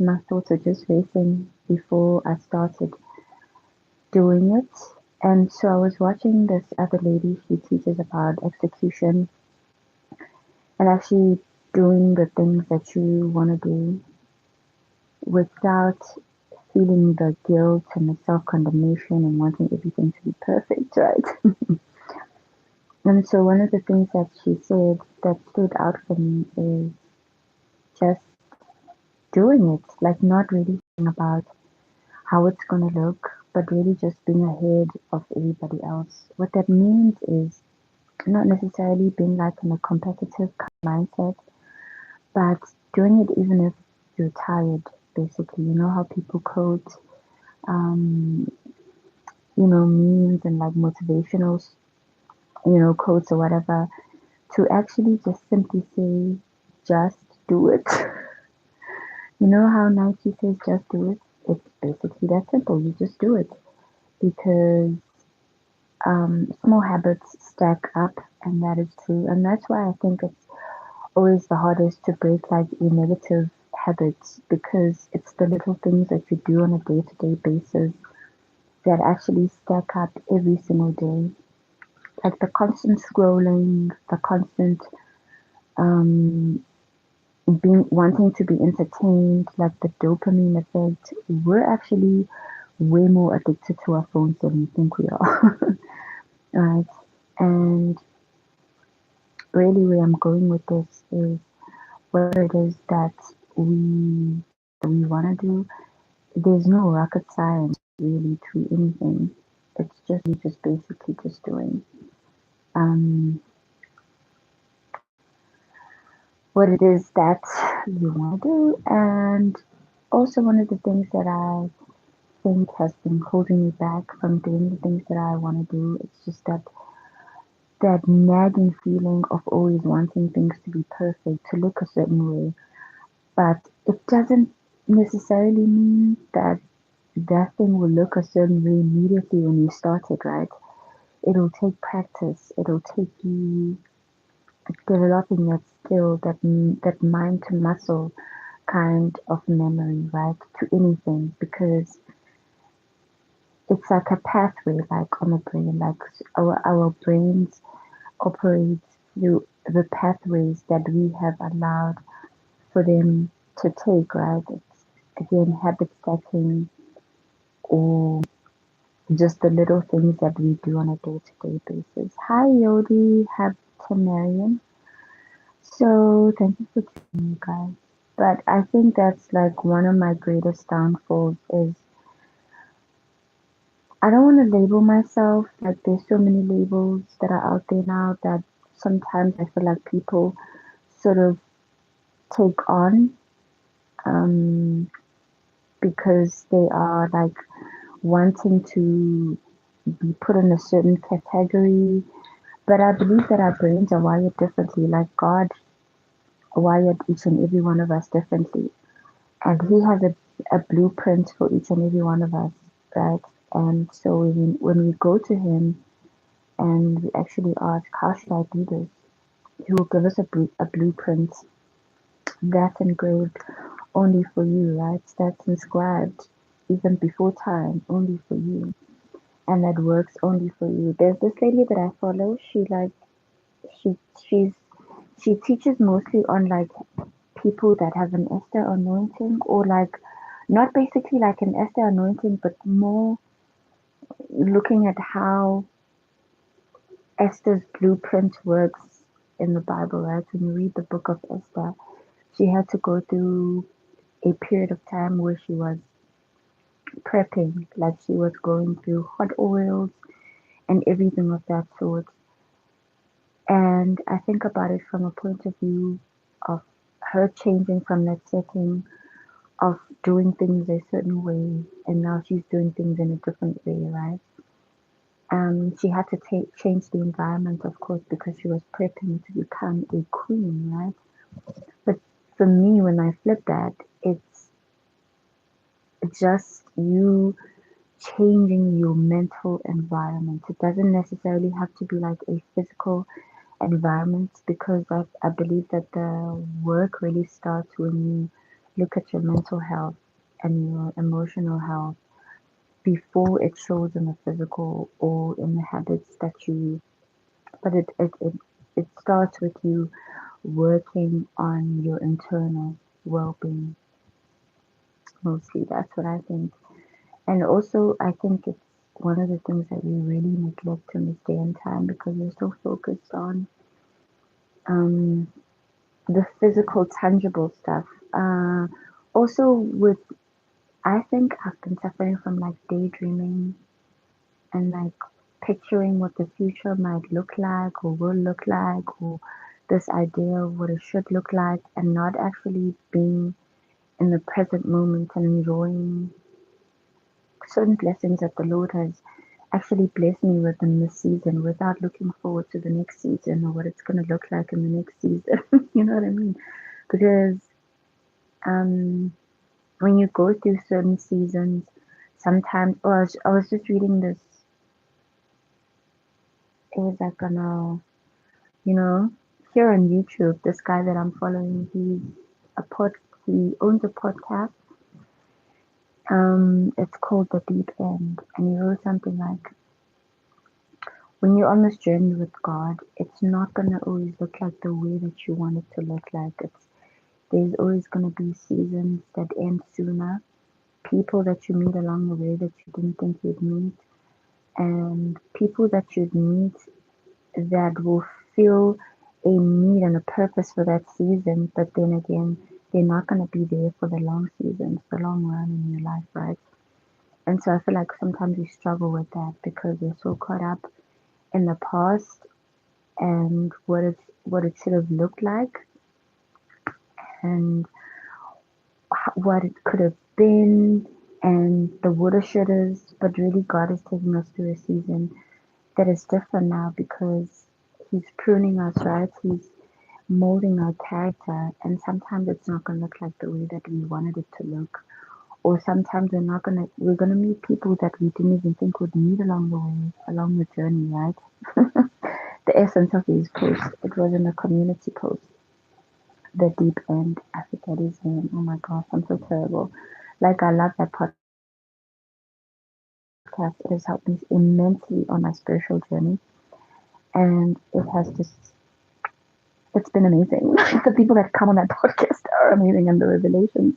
my thoughts were just racing before I started doing it. And so I was watching this other lady, she teaches about execution and actually doing the things that you want to do without feeling the guilt and the self condemnation and wanting everything to be perfect, right? And so one of the things that she said that stood out for me is just doing it, like not really thinking about how it's going to look, but really just being ahead of everybody else. What that means is not necessarily being like in a competitive mindset, but doing it even if you're tired, basically. You know how people quote, um, memes and like motivational, quotes or whatever, to actually just simply say, just do it. You know how Nike says just do it? It's basically that simple. You just do it because small habits stack up, and that is true. And that's why I think it's always the hardest to break like a negative habits because it's the little things that you do on a day to day basis that actually stack up every single day. Like the constant scrolling, the constant um, being wanting to be entertained, like the dopamine effect. We're actually way more addicted to our phones than we think we are, right? And really, where I'm going with this is whatever it is that we want to do. There's no rocket science really to anything. It's just you just basically just doing um, what it is that you want to do. And also one of the things that I think has been holding me back from doing the things that I want to do. It's just that nagging feeling of always wanting things to be perfect, to look a certain way. But it doesn't necessarily mean that that thing will look a certain way immediately when you start it, right? It'll take practice. It'll take you developing that skill, that mind to muscle kind of memory, right, to anything because it's like a pathway, like on the brain, like our brains operate through the pathways that we have allowed for them to take, right? It's again habit stacking or just the little things that we do on a day-to-day basis. Hi Yodi, have Marion. So thank you for joining me guys. But I think that's like one of my greatest downfalls is I don't want to label myself. Like there's so many labels that are out there now that sometimes I feel like people sort of take on um, because they are like wanting to be put in a certain category. But I believe that our brains are wired differently. Like God wired each and every one of us differently, and He has a blueprint for each and every one of us, right? And so when we go to Him and we actually ask, how should I do this? He will give us a blueprint that's engraved only for you, right? That's inscribed even before time, only for you. And that works only for you. There's this lady that I follow. She she's she teaches mostly on like people that have an Esther anointing or like not basically like an Esther anointing, but more looking at how Esther's blueprint works in the Bible, right? When you read the book of Esther, she had to go through a period of time where she was prepping, like she was going through hot oils and everything of that sort. And I think about it from a point of view of her changing from that setting of doing things a certain way, and now she's doing things in a different way, right? She had to change the environment, of course, because she was prepping to become a queen, right? But for me, when I flip that, it's just you changing your mental environment. It doesn't necessarily have to be like a physical environment because I believe that the work really starts when you look at your mental health and your emotional health before it shows in the physical or in the habits that you, but it starts with you working on your internal well-being. Mostly that's what I think. And also I think it's one of the things that we really neglect in this day and time because we're so focused on um, the physical tangible stuff. Also with, I think I've been suffering from like daydreaming and like picturing what the future might look like or will look like, or this idea of what it should look like, and not actually being in the present moment and enjoying certain blessings that the Lord has actually blessed me with in this season without looking forward to the next season or what it's going to look like in the next season. You know what I mean? Because um, when you go through certain seasons, sometimes, oh, I was just reading this. It was like on you know, here on YouTube, this guy that I'm following, he owns a podcast. It's called The Deep End, and he wrote something like, when you're on this journey with God, it's not gonna always look like the way that you want it to look like. There's always gonna be seasons that end sooner, people that you meet along the way that you didn't think you'd meet, and people that you'd meet that will feel a need and a purpose for that season, but then again, they're not going to be there for the long seasons, the long run in your life, right? And so I feel like sometimes we struggle with that because we're so caught up in the past and what it should have looked like and what it could have been and the woulda shouldas, but really God is taking us through a season that is different now because He's pruning us, right? He's molding our character, and sometimes it's not going to look like the way that we wanted it to look, or sometimes we're going to meet people that we didn't even think would meet along the way, along the journey, right? The essence of these posts, it was in a community post, The Deep End. I forget his name. Oh my gosh, I'm so terrible. Like, I love that podcast. It has helped me immensely on my spiritual journey, and it's been amazing. The people that come on that podcast are amazing, and the revelations.